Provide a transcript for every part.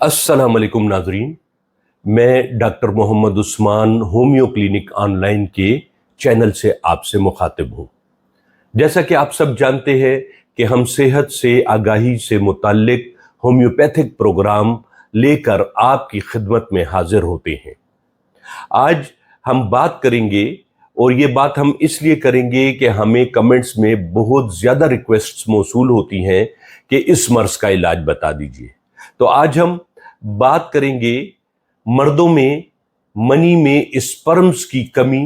अस्सलाम वालेकुम नाजरीन, मैं doctor Mohammad Usman homeo clinic online के चैनल से आपसे मुखातिब हूँ। जैसा कि आप सब जानते हैं कि हम सेहत से आगाही से मुताल्लिक होम्योपैथिक प्रोग्राम लेकर आपकी खिदमत में हाजिर होते हैं। आज हम बात करेंगे, और ये बात हम इसलिए करेंगे कि हमें कमेंट्स में बहुत ज़्यादा रिक्वेस्ट्स मौसूल होती हैं कि इस मर्ज़ का इलाज बता दीजिए। तो आज हम बात करेंगे मर्दों में मनी में स्पर्म्स की कमी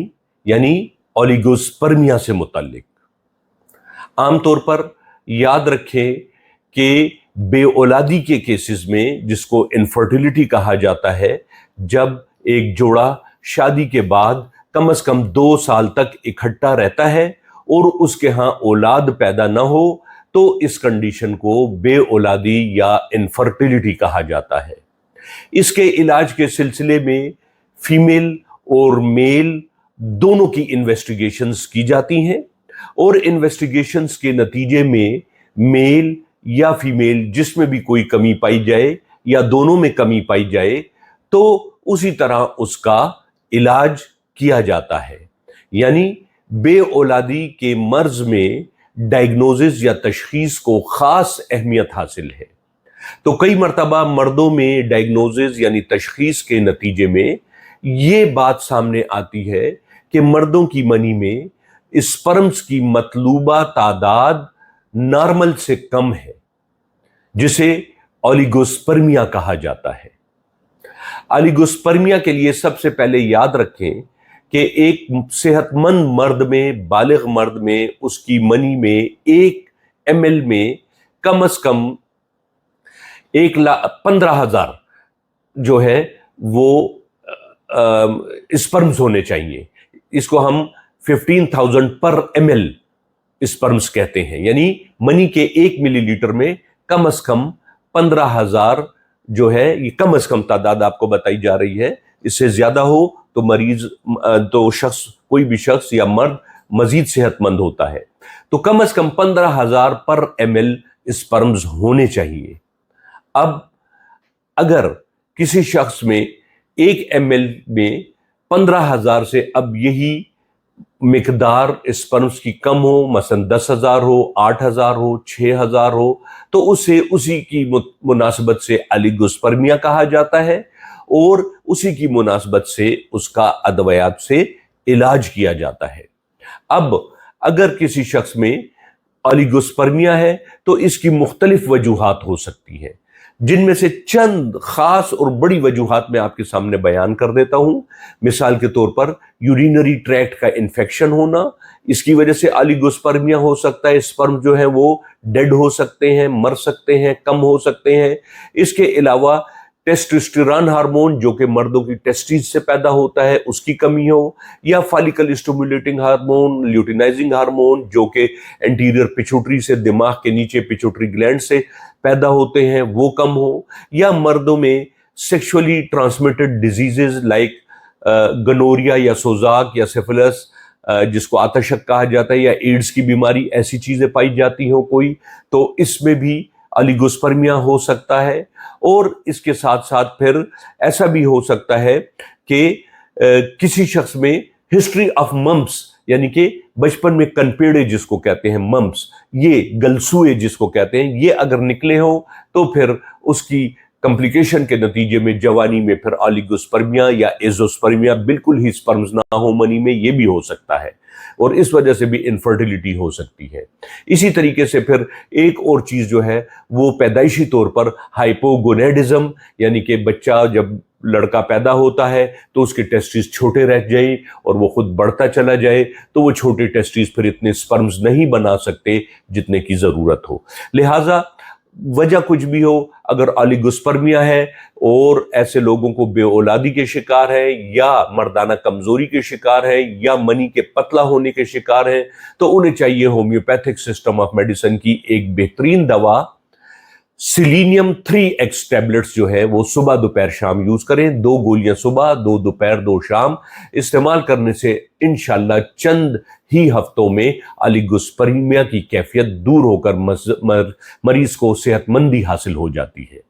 यानी ओलिगोस्पर्मिया से मुताल्लिक। आमतौर पर याद रखें कि बेऔलादी के केसेस में, जिसको इनफर्टिलिटी कहा जाता है, जब एक जोड़ा शादी के बाद कम से कम 2 साल तक इकट्ठा रहता है और उसके यहाँ औलाद पैदा ना हो, तो इस कंडीशन को बेऔलादी या इनफर्टिलिटी कहा जाता है। इसके इलाज के सिलसिले में फीमेल और मेल दोनों की इन्वेस्टिगेशंस की जाती हैं, और इन्वेस्टिगेशंस के नतीजे में मेल या फीमेल जिसमें भी कोई कमी पाई जाए या दोनों में कमी पाई जाए तो उसी तरह उसका इलाज किया जाता है। यानी बेऔलादी के मर्ज में डायग्नोसिस या तशखीस को खास अहमियत हासिल है। तो कई मर्तबा मर्दों में डायग्नोसिस यानी तशखीस के नतीजे में ये बात सामने आती है कि मर्दों की मनी में स्पर्म्स की मतलूबा तादाद नॉर्मल से कम है, जिसे ओलिगोस्पर्मिया कहा जाता है। ओलिगोस्पर्मिया के लिए सबसे पहले याद रखें कि एक सेहतमंद मर्द में, बालिग मर्द में, उसकी मनी में 1 ml में कम से कम 1,15,000 जो है वो स्पर्म्स होने चाहिए। इसको हम 15,000 पर ml स्पर्म्स कहते हैं। यानी मनी के 1 मिलीलीटर में कम से कम 15,000 जो है, ये कम से कम तादाद आपको बताई जा रही है। इससे ज्यादा हो तो मरीज तो शख्स, कोई भी शख्स या मर्द मजीद सेहतमंद होता है। तो कम से कम 15,000 पर ml स्पर्म्स होने चाहिए। अब अगर किसी शख्स में 1 ml में 15,000 से अब यही मिकदार स्पर्म्स की कम हो, मसलन 10,000 हो, 8,000 हो, 6,000 हो, तो उसे उसी की मुनासबत से ओलिगोस्पर्मिया कहा जाता है और उसी की मुनासबत से उसका अदवियात से इलाज किया जाता है। अब अगर किसी शख्स में ओलिगोस्पर्मिया है तो इसकी मुख्तलिफ वजूहात हो सकती हैं, जिनमें से चंद खास और बड़ी वजूहात मैं आपके सामने बयान कर देता हूं। मिसाल के तौर पर यूरिनरी ट्रैक्ट का इन्फेक्शन होना, इसकी वजह से ओलिगोस्पर्मिया हो सकता है। स्पर्म जो है वो डेड हो सकते हैं, मर सकते हैं, कम हो सकते हैं। इसके अलावा टेस्टोस्टेरोन हार्मोन जो कि मर्दों की टेस्टिस से पैदा होता है, उसकी कमी हो, या follicle stimulating hormone, luteinizing hormone जो कि एंटीरियर पिट्यूटरी से, दिमाग के नीचे पिट्यूटरी ग्लैंड से पैदा होते हैं, वो कम हो, या मर्दों में sexually transmitted diseases like gonorrhoea या सोजाक या सिफिलिस, जिसको आतशक कहा जाता है, या एड्स की बीमारी, ऐसी चीजें पाई जाती हो कोई, तो इसमें भी ओलिगोस्पर्मिया हो सकता है। और इसके साथ साथ फिर ऐसा भी हो सकता है कि किसी शख्स में हिस्ट्री ऑफ मम्प्स, यानी कि बचपन में कनपेड़े जिसको कहते हैं, मम्प्स, ये गलसूए जिसको कहते हैं, ये अगर निकले हो तो फिर उसकी कॉम्प्लिकेशन के नतीजे में जवानी में फिर ओलिगोस्पर्मिया या एजोस्पर्मिया, बिल्कुल ही स्पर्म्स ना हो मनी में, ये भी हो सकता है, और इस वजह से भी इनफर्टिलिटी हो सकती है। इसी तरीके से फिर एक और चीज जो है वो पैदाइशी तौर पर हाइपोगोनेडिज्म, यानी कि बच्चा जब लड़का पैदा होता है तो उसके टेस्टिस छोटे रह जाए और वो खुद बढ़ता चला जाए, तो वो छोटे टेस्टिस फिर इतने स्पर्म्स नहीं बना सकते जितने की जरूरत हो। लिहाजा वजह कुछ भी हो, अगर ओलिगोस्पर्मिया है और ऐसे लोगों को बेऔलादी के शिकार है, या मर्दाना कमजोरी के शिकार है, या मनी के पतला होने के शिकार है, तो उन्हें चाहिए होम्योपैथिक सिस्टम ऑफ मेडिसिन की एक बेहतरीन दवा सिलीनियम 3x टैबलेट्स जो है वो सुबह दोपहर शाम यूज करें। 2 गोलियां सुबह, 2 दोपहर, 2 शाम इस्तेमाल करने से इंशाल्लाह चंद ही हफ्तों में ओलिगोस्पर्मिया की कैफियत दूर होकर मरीज को सेहतमंदी हासिल हो जाती है।